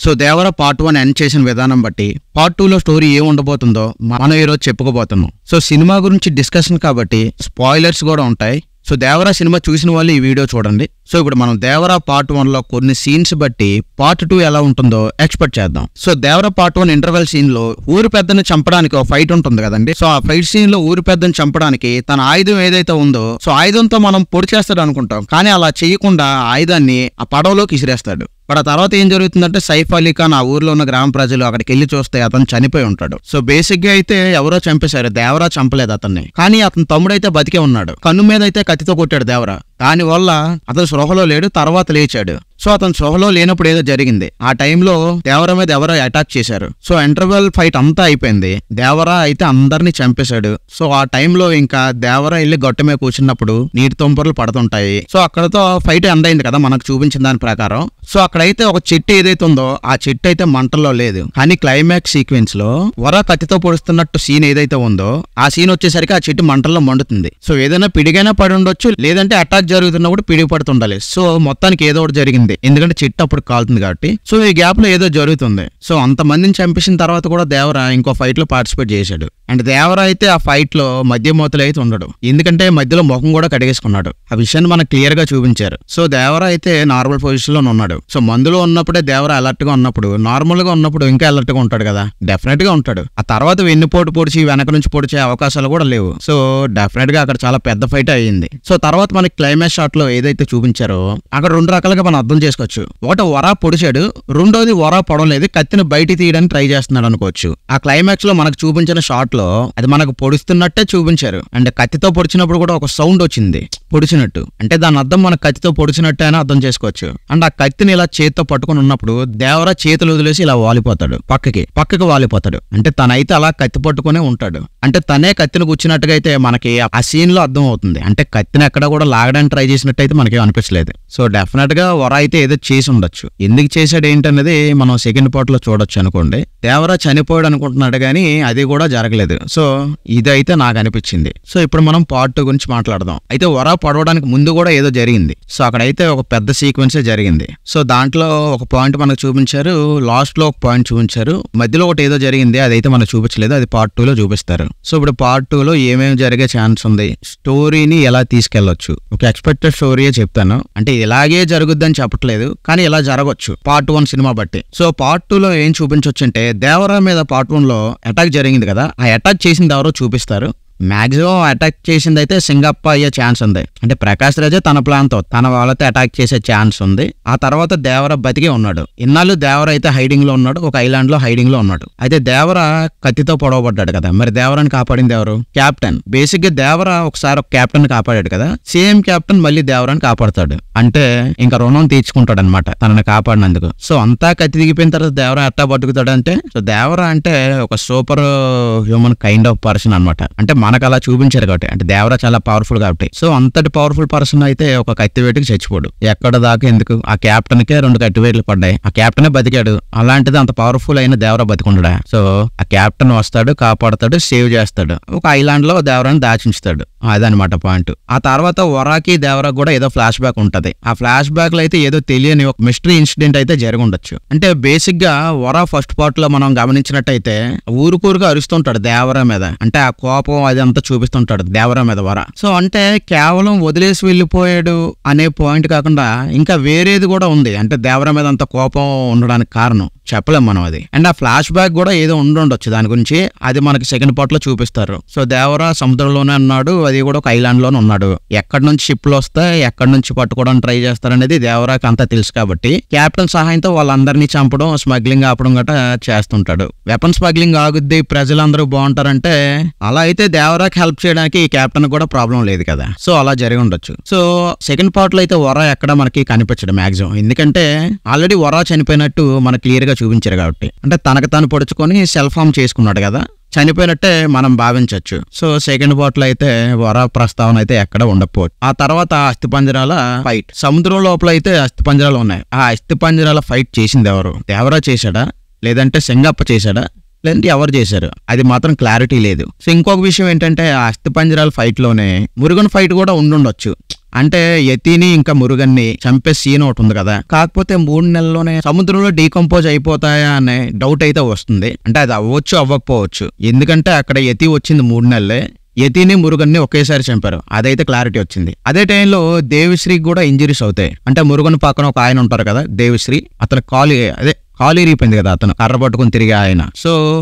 So దేవర part 1 end చేసిన విధానం బట్టి పార్ట్ 2 లో స్టోరీ ఏం ఉండబోతుందో మనం ఈరోజు చెప్పుకోబోతున్నాం. సో సినిమా గురించి డిస్కషన్ కాబట్టి స్పాయిలర్స్ కూడా ఉంటాయి. సో దేవరా సినిమా చూసిన వాళ్ళు ఈ వీడియో చూడండి. సో ఇప్పుడు మనం దేవరా పార్ట్ 1 లో కొన్ని సీన్స్ బట్టి పార్ట్ 2 ఎలా ఉంటుందో ఎక్స్పెక్ట్ చేద్దాం. So Devara part 1 interval scene లో ఊరి పెద్దని చంపడానికి ఒక ఫైట్ ఉంటుంది కదండి. సో ఆ ఫైట్ సీన్ లో ఊరి పెద్దని చంపడానికి తన ఆయుధం ఏదైతే ఉందో సో ఆయుధంతో మనం పొడి చేస్తాడు అనుకుంటాం, కానీ అలా చేయకుండా ఆయుధాన్ని ఆ పడవలోకి ఇసిరేస్తాడు. బట్ ఆ తర్వాత ఏం జరుగుతుందంటే సైఫ్ అలీ ఖాన్ ఆ ఊర్లో ఉన్న గ్రామ ప్రజలు అక్కడికి వెళ్లి చూస్తే అతను చనిపోయి ఉంటాడు. సో బేసిక్ గా అయితే ఎవరో చంపేశారు, దేవరా చంపలేదు అతన్ని, కానీ అతని తమ్ముడైతే బతికే ఉన్నాడు. కన్ను మీద అయితే కత్తితో కొట్టాడు దేవరా. దానివల్ల అతను స్పృహలో లేడు, తర్వాత లేచాడు. సో అతను స్పృహలో లేనప్పుడు ఏదో జరిగింది. ఆ టైంలో దేవరా మీద ఎవరో అటాక్ చేశారు. సో ఇంటర్వెల్ ఫైట్ అంతా అయిపోయింది, దేవరా అయితే అందరినీ చంపేశాడు. సో ఆ టైంలో ఇంకా దేవరా వెళ్ళి గొట్టె మీద కూర్చున్నప్పుడు నీటి తుంపర్లు పడుతుంటాయి. సో అక్కడతో ఫైట్ ఎండ్ అయింది కదా మనకు చూపించిన దాని ప్రకారం. సో అక్కడైతే ఒక చెట్టు ఏదైతే ఉందో ఆ చెట్టు అయితే మంటల్లో లేదు, కానీ క్లైమాక్స్ సీక్వెన్స్ లో వర కత్తితో పొడుస్తున్నట్టు సీన్ ఏదైతే ఉందో ఆ సీన్ వచ్చేసరికి ఆ చెట్టు మంటల్లో మండుతుంది. సో ఏదైనా పిడిగైనా పడి ఉండొచ్చు, లేదంటే అటాక్ జరుగుతున్నప్పుడు పిడిగి పడుతుండాలి. సో మొత్తానికి ఏదో ఒకటి జరిగింది, ఎందుకంటే చెట్టు అప్పుడు కాలుతుంది కాబట్టి. సో ఈ గ్యాప్ లో ఏదో జరుగుతుంది. సో అంతమందిని చంపేసిన తర్వాత కూడా దేవరా ఇంకో ఫైట్ లో పార్టిసిపేట్ చేశాడు. అండ్ దేవరా అయితే ఆ ఫైట్ లో మధ్య మూతలు అయితే ఉండడు, ఎందుకంటే మధ్యలో ముఖం కూడా కడిగేసుకున్నాడు. ఆ విషయాన్ని మనకు క్లియర్ గా చూపించారు. సో దేవరా అయితే నార్మల్ పొజిషన్ లో ఉన్నాడు. సో మందులో ఉన్నప్పుడే దేవరా అలర్ట్ గా ఉన్నప్పుడు, నార్మల్ గా ఉన్నప్పుడు ఇంకా అలర్ట్ గా ఉంటాడు కదా, డెఫినెట్ గా ఉంటాడు. ఆ తర్వాత వెన్నుపోటు పొడిచి వెనక నుంచి పొడిచే అవకాశాలు కూడా లేవు. సో డెఫినెట్ గా అక్కడ చాలా పెద్ద ఫైట్ అయ్యింది. సో తర్వాత మనకి క్లైమాక్స్ షాట్ లో ఏదైతే చూపించారో అక్కడ రెండు రకాలుగా మనం అర్థం చేసుకోవచ్చు. ఒకటి వరా పొడిచాడు, రెండోది వరా పొడవలేదు, కత్తిని బయటికి తీయడానికి ట్రై చేస్తున్నాడు అనుకోవచ్చు. ఆ క్లైమాక్స్ లో మనకు చూపించిన షాట్ లో అది మనకు పొడుస్తున్నట్టే చూపించారు. అండ్ కత్తితో పొడిచినప్పుడు కూడా ఒక సౌండ్ వచ్చింది పొడిచినట్టు, అంటే దాని అర్థం మన కత్తితో పొడిచినట్టే అని అర్థం చేసుకోవచ్చు. అండ్ ఆ కత్తిని ఇలా చేతితో పట్టుకుని ఉన్నప్పుడు దేవరా చేతులు వదిలేసి ఇలా వాలిపోతాడు, పక్కకి వాలిపోతాడు. అంటే తనైతే అలా కత్తి పట్టుకునే ఉంటాడు, అంటే తనే కత్తిని కూర్చున్నట్టుగా అయితే మనకి ఆ సీన్ లో అర్థం అవుతుంది. అంటే కత్తిని ఎక్కడ కూడా లాగడానికి ట్రై చేసినట్టు అయితే మనకి అనిపించలేదు. సో డెఫినెట్ గా వర అయితే ఏదో చేసి ఉండొచ్చు. ఎందుకు చేశాడు ఏంటనేది మనం సెకండ్ పార్ట్ లో చూడొచ్చు అనుకోండి. దేవరా చనిపోయాడు అనుకుంటున్నాడు, కానీ అది కూడా జరగలేదు. సో ఇదైతే నాకు అనిపించింది. సో ఇప్పుడు మనం పార్ట్ 2 గురించి మాట్లాడదాం. అయితే వర పడవడానికి ముందు కూడా ఏదో జరిగింది. సో అక్కడైతే ఒక పెద్ద సీక్వెన్సే జరిగింది. సో దాంట్లో ఒక పాయింట్ మనకు చూపించారు, లాస్ట్ లో ఒక పాయింట్ చూపించారు, మధ్యలో ఒకటి ఏదో జరిగింది, అదైతే మనకు చూపించలేదు, అది పార్ట్ 2 లో చూపిస్తారు. సో ఇప్పుడు పార్ట్ 2 లో ఏమేమి జరిగే ఛాన్స్ ఉంది, స్టోరీని ఎలా తీసుకెళ్లొచ్చు, ఒక ఎక్స్పెక్టెడ్ స్టోరీయే చెప్తాను. అంటే ఇలాగే జరుగుద్దని చెప్పట్లేదు, కానీ ఇలా జరగవచ్చు పార్ట్ 1 సినిమా బట్టి. సో పార్ట్ 2 లో ఏం చూపించవచ్చు అంటే దేవరా మీద పార్ట్ 1 లో అటాక్ జరిగింది కదా, ఆ అటాక్ చేసింది ఎవరో చూపిస్తారు. మాక్సిమం అటాక్ చేసింది అయితే సింగప్ప అయ్యే ఛాన్స్ ఉంది. అంటే ప్రకాష్ రాజే తన ప్లాన్ తో తన వాళ్ళతో అటాక్ చేసే ఛాన్స్ ఉంది. ఆ తర్వాత దేవరా బతికే ఉన్నాడు. ఇన్నాళ్ళు దేవరా అయితే హైడింగ్ లో ఉన్నాడు, ఒక ఐలాండ్ లో హైడింగ్ లో ఉన్నాడు. అయితే దేవరా కత్తితో పొడవబడ్డాడు కదా, మరి దేవరాని కాపాడింది ఎవరు? క్యాప్టెన్. బేసిక్ గా దేవరా ఒకసారి ఒక క్యాప్టెన్ కాపాడాడు కదా, సేమ్ క్యాప్టెన్ మళ్ళీ దేవరాని కాపాడతాడు. అంటే ఇంకా రుణం తీర్చుకుంటాడు అనమాట తనని కాపాడినందుకు. సో అంతా కత్తి దిగిపోయిన తర్వాత దేవరా ఎట్టా పట్టుకుతాడు అంటే, సో దేవరా అంటే ఒక super human kind of person అనమాట. అంటే మనకు అలా చూపించారు కాబట్టి, అంటే దేవరా చాలా పవర్ఫుల్ కాబట్టి. సో అంతటి పవర్ఫుల్ పర్సన్ అయితే ఒక కత్తివేటుకి చచ్చిపోడు. ఎక్కడ దాకా ఎందుకు, ఆ క్యాప్టెన్ కే 2 కత్తివేట్లు పడ్డాయి, ఆ క్యాప్టెనే బతికాడు. అలాంటిది అంత పవర్ఫుల్ అయిన దేవరా బతికుండడా? సో ఆ క్యాప్టెన్ వస్తాడు, కాపాడతాడు, సేవ్ చేస్తాడు, ఒక ఐలాండ్ లో దేవరాని దాచించుతాడు. అదనమాట పాయింట్. ఆ తర్వాత వరాకి దేవరా కూడా ఏదో ఫ్లాష్ బ్యాక్ ఉంటది. ఆ ఫ్లాష్ బ్యాక్ లో అయితే ఏదో తెలియని ఒక మిస్టరీ ఇన్సిడెంట్ అయితే జరిగి ఉండొచ్చు. అంటే బేసిక్ గా వరా ఫస్ట్ పార్ట్ లో మనం గమనించినట్టయితే ఊరుకూరుగా అరుస్తుంటాడు దేవరా మీద, అంటే ఆ కోపం అదంతా చూపిస్తుంటాడు దేవరా మీద వర. సో అంటే కేవలం వదిలేసి వెళ్ళిపోయాడు అనే పాయింట్ కాకుండా ఇంకా వేరేది కూడా ఉంది. అంటే దేవరా మీద అంత కోపం ఉండడానికి కారణం చెప్పలేం మనం అది. అండ్ ఆ ఫ్లాష్ బ్యాక్ కూడా ఏదో ఉండొచ్చు దాని గురించి, అది మనకి సెకండ్ పార్ట్ లో చూపిస్తారు. సో దేవరా సముద్రంలోనే ఉన్నాడు, అది కూడా ఒక ఐలాండ్ లోనే ఉన్నాడు. ఎక్కడి నుంచి షిప్లు వస్తాయి, ఎక్కడి నుంచి పట్టుకోవడానికి ట్రై చేస్తారనేది దేవరాకి అంతా తెలుసు కాబట్టి క్యాప్టెన్ సహాయంతో వాళ్ళందరినీ చంపడం, స్మగ్లింగ్ ఆపడం గట్రా చేస్తుంటాడు. వెపన్ స్మగ్లింగ్ ఆగుద్ది, ప్రజలందరూ బాగుంటారంటే అలా అయితే దేవరాకి హెల్ప్ చేయడానికి ఈ కెప్టెన్ కూడా ప్రాబ్లం లేదు కదా. సో అలా జరిగి ఉండొచ్చు. సో సెకండ్ పార్ట్ లో అయితే వరా ఎక్కడ మనకి కనిపించడు మాక్సిమం, ఎందుకంటే ఆల్రెడీ వరా చనిపోయినట్టు మనకు క్లియర్ గా చూపించారు కాబట్టి. అంటే తనకు తాను పొడుచుకొని సెల్ఫ్ హార్మ్ చేసుకున్నాడు కదా, చనిపోయినట్టే మనం భావించవచ్చు. సో సెకండ్ పార్ట్ లో అయితే వరా ప్రస్తావన అయితే ఎక్కడ ఉండకపోవచ్చు. ఆ తర్వాత అస్థిపంజరాల ఫైట్, సముద్రం లోపల అయితే అస్థిపంజరాలు ఉన్నాయి. ఆ అస్థిపంజరాల ఫైట్ చేసింది ఎవరు? దేవరా చేశాడా, లేదంటే సింగప్ప చేశాడా, లేదంటే ఎవరు చేశారు, అది మాత్రం క్లారిటీ లేదు. సో ఇంకొక విషయం ఏంటంటే ఆ అస్థిపంజరాల ఫైట్ లోనే మురుగన్ ఫైట్ కూడా ఉండుండొచ్చు. అంటే యతిని ఇంకా మురుగన్ని చంపే సీన్ ఒకటి ఉంది కదా, కాకపోతే 3 నెలల్లోనే సముద్రంలో డీకంపోజ్ అయిపోతాయా అనే డౌట్ అయితే వస్తుంది. అంటే అది అవ్వచ్చు అవ్వకపోవచ్చు, ఎందుకంటే అక్కడ యతి వచ్చింది 3 నెలలే, యతిని మురుగన్ని ఒకేసారి చంపారు, అదైతే క్లారిటీ వచ్చింది. అదే టైంలో దేవిశ్రీకి కూడా ఇంజరీస్ అవుతాయి. అంటే మురుగన్ పక్కన ఒక ఆయన ఉంటారు కదా దేవిశ్రీ, అతను కాలు ఇరిగిపోయింది కదా, అతను కర్ర పట్టుకుని తిరిగి ఆయన. సో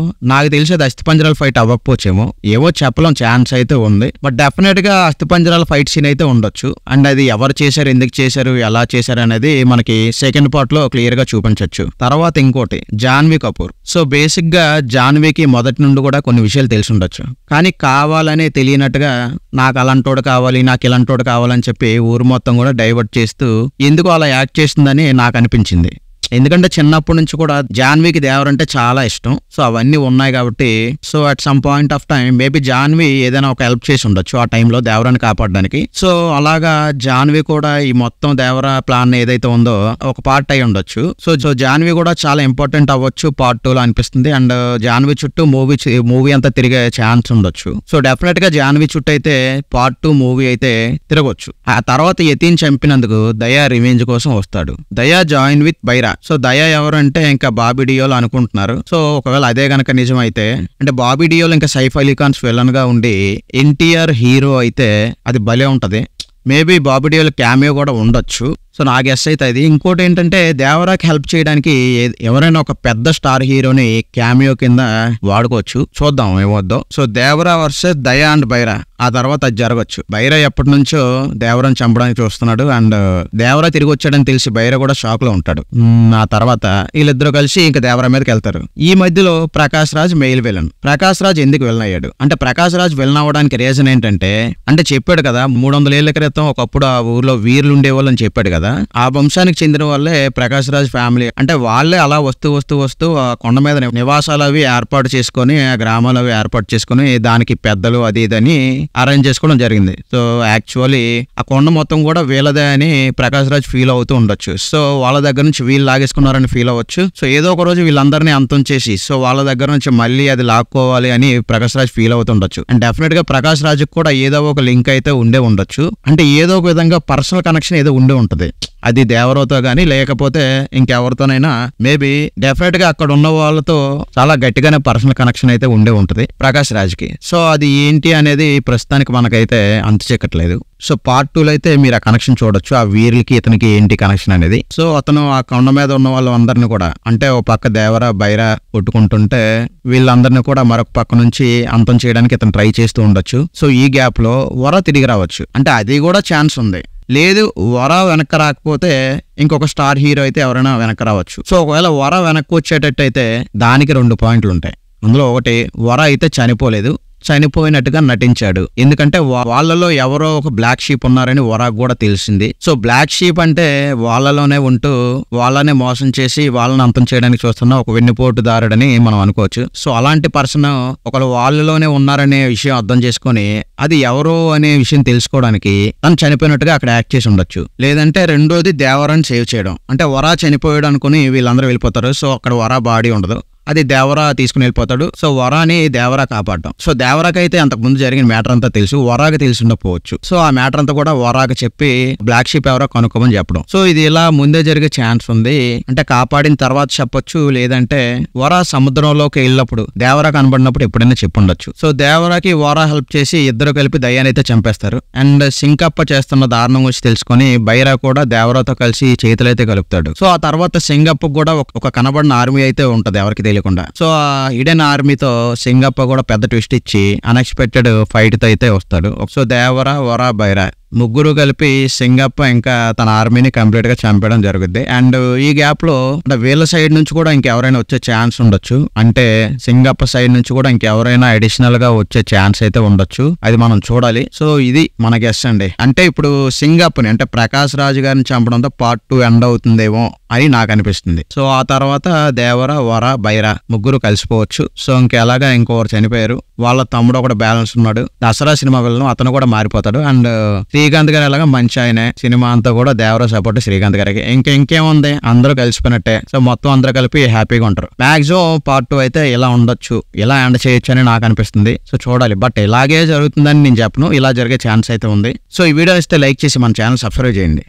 నాకు తెలిసి అది అస్థిపంజరాల ఫైట్ అవ్వకపోవచ్చేమో, ఏవో చెప్పలేం, ఛాన్స్ అయితే ఉంది. బట్ డెఫినెట్ గా అస్థిపంజరాల ఫైట్ సీన్ అయితే ఉండొచ్చు. అండ్ అది ఎవరు చేశారు, ఎందుకు చేశారు, ఎలా చేశారు అనేది మనకి సెకండ్ పార్ట్ లో క్లియర్ గా చూపించవచ్చు. తర్వాత ఇంకోటి జాన్వీ కపూర్. సో బేసిక్ గా జాన్వీకి మొదటి నుండి కూడా కొన్ని విషయాలు తెలిసి ఉండొచ్చు, కానీ కావాలనే తెలియనట్టుగా నాకు అలాంటోడు కావాలి, నాకు ఇలాంటోడు కావాలని చెప్పి ఊరు మొత్తం కూడా డైవర్ట్ చేస్తూ ఎందుకు అలా యాక్ట్ చేస్తుందని నాకు అనిపించింది. ఎందుకంటే చిన్నప్పటి నుంచి కూడా జాన్వీకి దేవర్ అంటే చాలా ఇష్టం. సో అవన్నీ ఉన్నాయి కాబట్టి so at some point of time maybe Janhvi ఏదైనా ఒక హెల్ప్ చేసి ఉండొచ్చు ఆ టైంలో దేవరాన్ని కాపాడడానికి. సో అలాగా జాన్వీ కూడా ఈ మొత్తం దేవర ప్లాన్ ఏదైతే ఉందో ఒక పార్ట్ అయి ఉండొచ్చు. సో జాన్వీ కూడా చాలా ఇంపార్టెంట్ అవ్వచ్చు పార్ట్ 2 లో అనిపిస్తుంది. అండ్ జాన్వీ చుట్టూ మూవీ అంతా తిరిగే ఛాన్స్ ఉండొచ్చు. సో డెఫినెట్ గా జాన్వీ చుట్టూ అయితే పార్ట్ 2 మూవీ అయితే తిరగొచ్చు. ఆ తర్వాత యతిని చంపినందుకు దయా రివెంజ్ కోసం వస్తాడు. దయా జాయిన్ విత్ బైరా. సో దయా ఎవరంటే ఇంకా బాబీ డియోల్ అనుకుంటున్నారు. సో ఒకవేళ అదే గనక నిజమైతే, అంటే బాబీ డియోల్ ఇంకా సైఫ్ అలీ ఖాన్ విలన్ గా ఉండి ఎన్టీఆర్ హీరో అయితే అది భలే ఉంటది. మేబీ బాబీ డియోల్ క్యామియో కూడా ఉండొచ్చు. సో నా గెస్ అయితే అది. ఇంకోటి ఏంటంటే దేవరాకి హెల్ప్ చేయడానికి ఎవరైనా ఒక పెద్ద స్టార్ హీరోని క్యామియో కింద వాడుకోవచ్చు, చూద్దాం ఏమొద్దో. సో దేవరా వర్సెస్ దయా అండ్ బైరా, ఆ తర్వాత అది జరగచ్చు. బైరా ఎప్పటి నుంచో దేవరాని చంపడానికి చూస్తున్నాడు, అండ్ దేవరా తిరిగి వచ్చాడని తెలిసి బైరా కూడా షాక్ లో ఉంటాడు. ఆ తర్వాత వీళ్ళిద్దరూ కలిసి ఇంకా దేవరా మీదకి వెళ్తారు. ఈ మధ్యలో ప్రకాష్ రాజ్ మెయిల్ విలన్. ప్రకాష్ రాజ్ ఎందుకు విలన్ అయ్యాడు అంటే, ప్రకాష్ రాజ్ విలన్ అవ్వడానికి రీజన్ ఏంటంటే, అంటే చెప్పాడు కదా 300 ఏళ్ల క్రితం ఒకప్పుడు ఆ ఊర్లో వీర్లు ఉండేవాళ్ళు అని చెప్పాడు కదా, ఆ వంశానికి చెందిన వాళ్ళే ప్రకాష్ రాజ్ ఫ్యామిలీ. అంటే వాళ్ళే అలా వస్తూ ఆ కొండ మీద నివాసాలు అవి ఏర్పాటు చేసుకుని, ఆ గ్రామాలు అవి ఏర్పాటు చేసుకుని దానికి పెద్దలు అది ఇదని అరేంజ్ చేసుకోవడం జరిగింది. సో యాక్చువల్లీ ఆ కొండ మొత్తం కూడా వీళ్ళదే అని ప్రకాష్ రాజ్ ఫీల్ అవుతూ ఉండొచ్చు. సో వాళ్ళ దగ్గర నుంచి వీళ్ళు లాగేసుకున్నారని ఫీల్ అవ్వచ్చు. సో ఏదో ఒక రోజు వీళ్ళందరినీ అంతం చేసి సో వాళ్ళ దగ్గర నుంచి మళ్ళీ అది లాక్కోవాలి అని ప్రకాష్ రాజ్ ఫీల్ అవుతుండొచ్చు. అండ్ డెఫినెట్ గా ప్రకాష్ రాజ్ కూడా ఏదో ఒక లింక్ అయితే ఉండే ఉండొచ్చు. అంటే ఏదో ఒక విధంగా పర్సనల్ కనెక్షన్ ఏదో ఉండే ఉంటది. అది దేవరతో గానీ లేకపోతే ఇంకెవరితోనైనా మేబీ డెఫినెట్ గా అక్కడ ఉన్న వాళ్ళతో చాలా గట్టిగానే పర్సనల్ కనెక్షన్ అయితే ఉండే ఉంటది ప్రకాష్ రాజ్ కి. సో అది ఏంటి అనేది ప్రస్తుతానికి మనకైతే అంత చెక్కట్లేదు. సో పార్ట్ 2 లో అయితే మీరు ఆ కనెక్షన్ చూడొచ్చు, ఆ వీరికి ఇతనికి ఏంటి కనెక్షన్ అనేది. సో అతను ఆ కొండ మీద ఉన్న వాళ్ళందరినీ కూడా, అంటే ఓ పక్క దేవర బైరా కొట్టుకుంటుంటే వీళ్ళందరినీ కూడా మరొక పక్క నుంచి అంతం చేయడానికి ఇతను ట్రై చేస్తూ ఉండొచ్చు. సో ఈ గ్యాప్ లో వర తిరిగి రావచ్చు, అంటే అది కూడా ఛాన్స్ ఉంది. లేదు వర వెనక్కి రాకపోతే ఇంకొక స్టార్ హీరో అయితే ఎవరైనా వెనక్కి రావచ్చు. సో ఒకవేళ వర వెనక్కి వచ్చేటట్టు అయితే దానికి 2 పాయింట్లు ఉంటాయి. అందులో ఒకటి, వర అయితే చనిపోయినట్టుగా నటించాడు. ఎందుకంటే వాళ్ళలో ఎవరో ఒక బ్లాక్ షీప్ ఉన్నారని వరాకు కూడా తెలిసింది. సో బ్లాక్ షీప్ అంటే వాళ్ళలోనే ఉంటూ వాళ్ళనే మోసం చేసి వాళ్ళని అంతం చేయడానికి చూస్తున్న ఒక వెన్నుపోటుదారుడని మనం అనుకోవచ్చు. సో అలాంటి పర్సన్ ఒకళ్ళు వాళ్ళలోనే ఉన్నారనే విషయం అర్థం చేసుకొని అది ఎవరో అనే విషయం తెలుసుకోవడానికి తను చనిపోయినట్టుగా అక్కడ యాక్ట్ చేసి ఉండొచ్చు. లేదంటే రెండోది దేవరాన్ని సేవ్ చేయడం. అంటే వరా చనిపోయాడు అనుకుని వీళ్ళందరూ వెళ్ళిపోతారు. సో అక్కడ వరా బాడీ ఉండదు, అది దేవరా తీసుకుని వెళ్ళిపోతాడు. సో వరాని దేవరా కాపాడటం. సో దేవరాకి అయితే అంతకు ముందు జరిగిన మ్యాటర్ అంతా తెలుసు, వరాకి తెలిసి ఉండకపోవచ్చు. సో ఆ మ్యాటర్ అంతా కూడా వరాకి చెప్పి బ్లాక్ షీప్ ఎవరో కనుక్కోమని చెప్పడం. సో ఇది ఇలా ముందే జరిగే ఛాన్స్ ఉంది. అంటే కాపాడిన తర్వాత చెప్పొచ్చు, లేదంటే వరా సముద్రంలోకి వెళ్ళినప్పుడు దేవరా కనబడినప్పుడు ఎప్పుడైనా చెప్పుండొచ్చు. సో దేవరాకి వరా హెల్ప్ చేసి ఇద్దరు కలిపి దయ్యానైతే చంపేస్తారు. అండ్ సింకప్ప చేస్తున్న దారుణం వచ్చి తెలుసుకొని బైరా కూడా దేవరాతో కలిసి చేతులైతే కలుపుతాడు. సో ఆ తర్వాత సింగప్ప కూడా ఒక కనబడిన ఆర్మీ అయితే ఉంటది ఎవరికి తెలియకుండా. సో ఆ హిడెన్ ఆర్మీతో సింగప్ప కూడా పెద్ద ట్విస్ట్ ఇచ్చి అన్ఎక్స్పెక్టెడ్ ఫైట్ తో అయితే వస్తాడు. సో దేవరా వరా బైరా ముగ్గురు కలిపి సింగప్ప ఇంకా తన ఆర్మీని కంప్లీట్ గా చంపడం జరుగుద్ది. అండ్ ఈ గ్యాప్ లో వీళ్ళ సైడ్ నుంచి కూడా ఇంకెవరైనా వచ్చే ఛాన్స్ ఉండొచ్చు. అంటే సింగప్ప సైడ్ నుంచి కూడా ఇంకెవరైనా అడిషనల్ గా వచ్చే ఛాన్స్ అయితే ఉండొచ్చు, అది మనం చూడాలి. సో ఇది మన గెస్ అండి. అంటే ఇప్పుడు సింగప్పని అంటే ప్రకాష్ రాజ్ గారిని చంపడంతో పార్ట్ 2 ఎండ్ అవుతుందేమో అని నాకు అనిపిస్తుంది. సో ఆ తర్వాత దేవర వర బైరా ముగ్గురు కలిసిపోవచ్చు. సో ఇంకెలాగా ఇంకొకరు చనిపోయారు, వాళ్ళ తమ్ముడు ఒకటి బ్యాలెన్స్ ఉన్నాడు, దసరా సినిమా వెళ్ళను అతను కూడా మారిపోతాడు. అండ్ శ్రీకాంత్ గారు ఎలాగా మంచి ఆయనే, సినిమా అంతా కూడా దేవరా సపోర్ట్ శ్రీకాంత్ గారికి. ఇంకేముంది, అందరూ కలిసిపోయినట్టే. సో మొత్తం అందరూ కలిపి హ్యాపీగా ఉంటారు. మాక్సిమం పార్ట్ 2 అయితే ఇలా ఉండొచ్చు, ఇలా ఎండ్ చేయొచ్చు అని నాకు అనిపిస్తుంది. సో చూడాలి, బట్ ఇలాగే జరుగుతుందని నేను చెప్పను, ఇలా జరిగే ఛాన్స్ అయితే ఉంది. సో ఈ వీడియో ఇస్తే లైక్ చేసి మన ఛానల్ సబ్స్క్రైబ్ చేయండి.